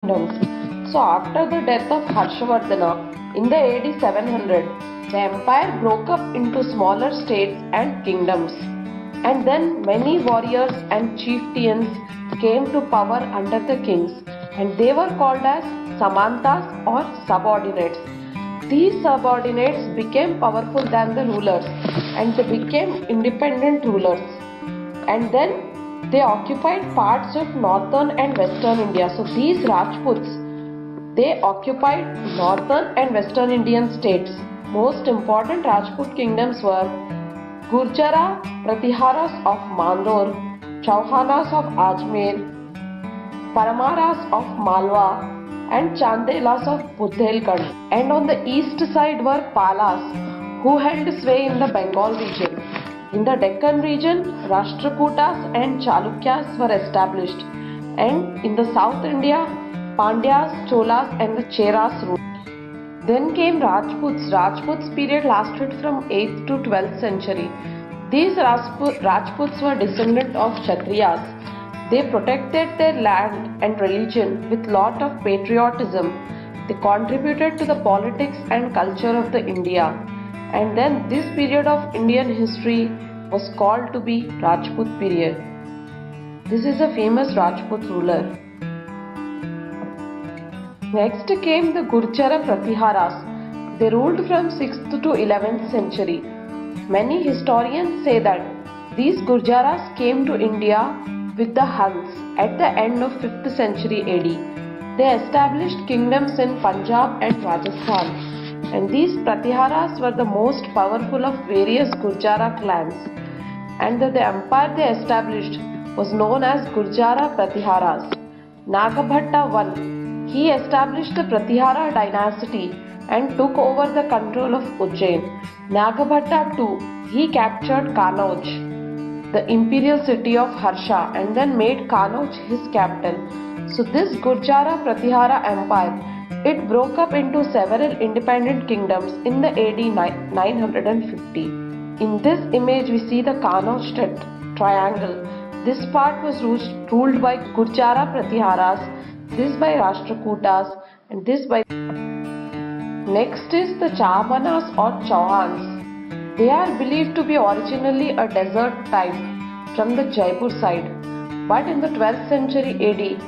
kingdoms. So after the death of Harshavardhana in the AD 700, the empire broke up into smaller states and kingdoms. And then many warriors and chieftains came to power under the kings, and they were called as Samantas or subordinates. These subordinates became powerful than the rulers, and they became independent rulers. And then they occupied parts of northern and western India. So these Rajputs, they occupied northern and western Indian states. Most important Rajput kingdoms were Gurjara Pratiharas of Mandor, Chauhanas of Ajmer, Paramaras of Malwa, and Chandelas of Bundelkhand. And on the east side were Palas, who held sway in the Bengal region. In the Deccan region, Rashtrakutas and Chalukyas were established, and in the South India, Pandyas, Cholas and the Cheras ruled. Then came Rajputs. Rajputs period lasted from 8th to 12th century. These Rajputs were descendants of Kshatriyas. They protected their land and religion with lot of patriotism. They contributed to the politics and culture of the India. And then this period of Indian history was called to be Rajput period. This is a famous Rajput ruler. Next came the Gurjara Pratiharas. They ruled from 6th to 11th century. Many historians say that these Gurjaras came to India with the Huns at the end of 5th century AD. They established kingdoms in Punjab and Rajasthan, and these Pratiharas were the most powerful of various Gurjara clans, and the empire they established was known as Gurjara Pratiharas. Nagabhatta I, he established the Pratihara dynasty and took over the control of Ujjain. Nagabhatta II, he captured Kanauj, the imperial city of Harsha, and then made Kanauj his capital. So this Gurjara Pratihara empire, it broke up into several independent kingdoms in the AD 950. In this image we see the Kanauj triangle. This part was ruled by Gurjara Pratiharas, this by Rashtrakutas, and this by... Next is the Chamanas or Chauhans. They are believed to be originally a desert type from the Jaipur side, but in the 12th century AD,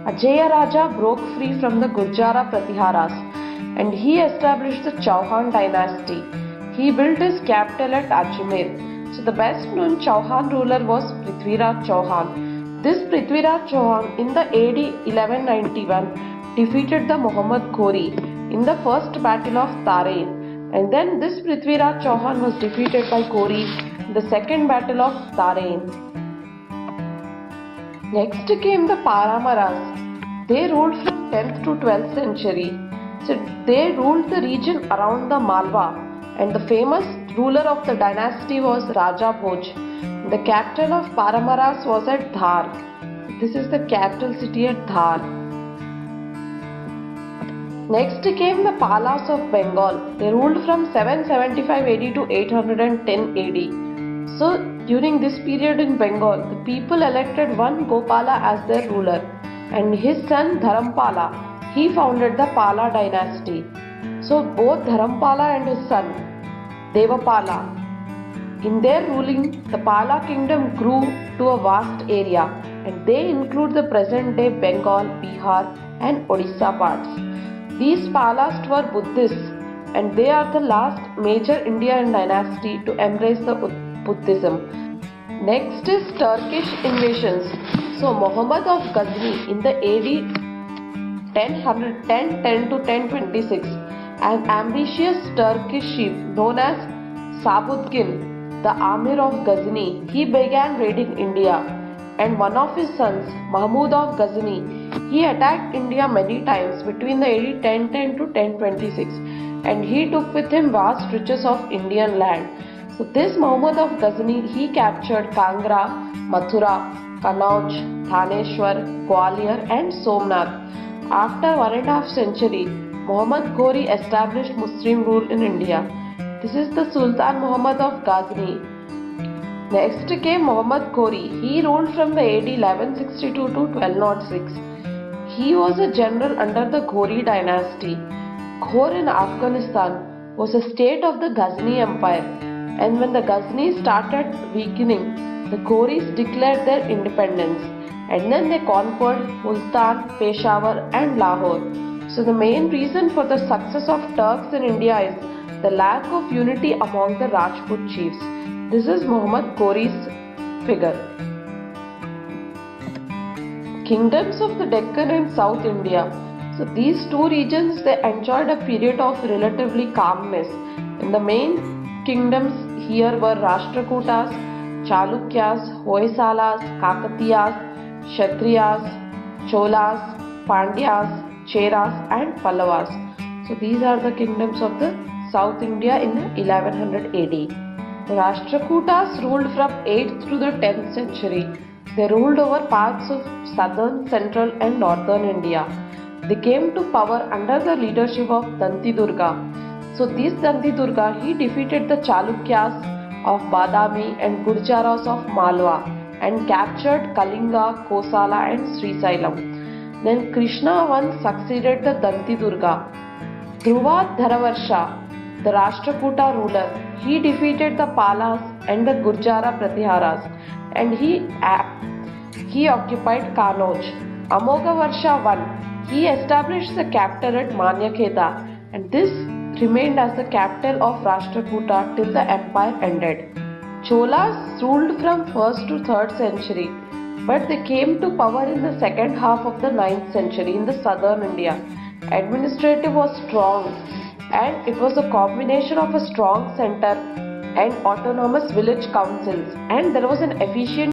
Ajaya Raja broke free from the Gurjara Pratiharas and he established the Chauhan dynasty. He built his capital at Ajmer. So the best known Chauhan ruler was Prithviraj Chauhan. This Prithviraj Chauhan in the AD 1191 defeated the Muhammad Ghori in the first battle of Tarain, and then this Prithviraj Chauhan was defeated by Ghori in the second battle of Tarain. Next came the Paramaras. They ruled from 10th to 12th century. So they ruled the region around the Malwa, and the famous ruler of the dynasty was Raja Bhoj. The capital of Paramaras was at Dhar. This is the capital city at Dhar. Next came the Palas of Bengal. They ruled from 775 AD to 810 AD. So during this period in Bengal, the people elected one Gopala as their ruler, and his son Dharampala, he founded the Pala dynasty. So both Dharampala and his son Devapala, in their ruling, the Pala kingdom grew to a vast area, and they include the present-day Bengal, Bihar and Odisha parts. These Palas were Buddhists, and they are the last major Indian dynasty to embrace the Buddhism. Next is Turkish invasions. So Muhammad of Ghazni in the AD 1010 to 1026, an ambitious Turkish chief known as Sabuddin, the Amir of Ghazni, he began raiding India, and one of his sons, Mahmud of Ghazni, he attacked India many times between the AD 1010 to 1026, and he took with him vast riches of Indian land. So this Mahmud of Ghazni, he captured Kangra, Mathura, Kanauj, Thaneshwar, Gwalior and Somnath. After 1.5 century, Muhammad Ghori established Muslim rule in India. This is the Sultan Muhammad of Ghazni. Next came Muhammad Ghori. He ruled from the AD 1162 to 1206. He was a general under the Ghori dynasty. Ghor in Afghanistan was a state of the Ghazni Empire, and when the Ghazni started weakening, the Ghoris declared their independence, and then they conquered Multan, Peshawar, and Lahore. So, the main reason for the success of Turks in India is the lack of unity among the Rajput chiefs. This is Muhammad Ghori's figure. Kingdoms of the Deccan and South India. So these two regions, they enjoyed a period of relatively calmness. And the main kingdoms here were Rashtrakutas, Chalukyas, Hoysalas, Kakatiyas, Kshatriyas, Cholas, Pandyas, Cheras, and Pallavas. So these are the kingdoms of the South India in 1100 AD. The Rashtrakutas ruled from 8th to the 10th century. They ruled over parts of southern, central, and northern India. They came to power under the leadership of Danti Durga. So this Danti Durga, he defeated the Chalukyas of Badami and Gurjaras of Malwa and captured Kalinga, Kosala, and Srisailam. Then Krishna once succeeded the Danti Durga. Dhruva Dharavarsha, the Rashtrakuta ruler, he defeated the Palas and the Gurjara Pratiharas, and he occupied Kanauj. Amogavarsha I, he established the capital at Manyakheta, and this remained as the capital of Rashtrakuta till the empire ended. Cholas ruled from 1st to 3rd century, but they came to power in the second half of the 9th century in the southern India. Administrative was strong, and it was a combination of a strong center and autonomous village councils, and there was an efficient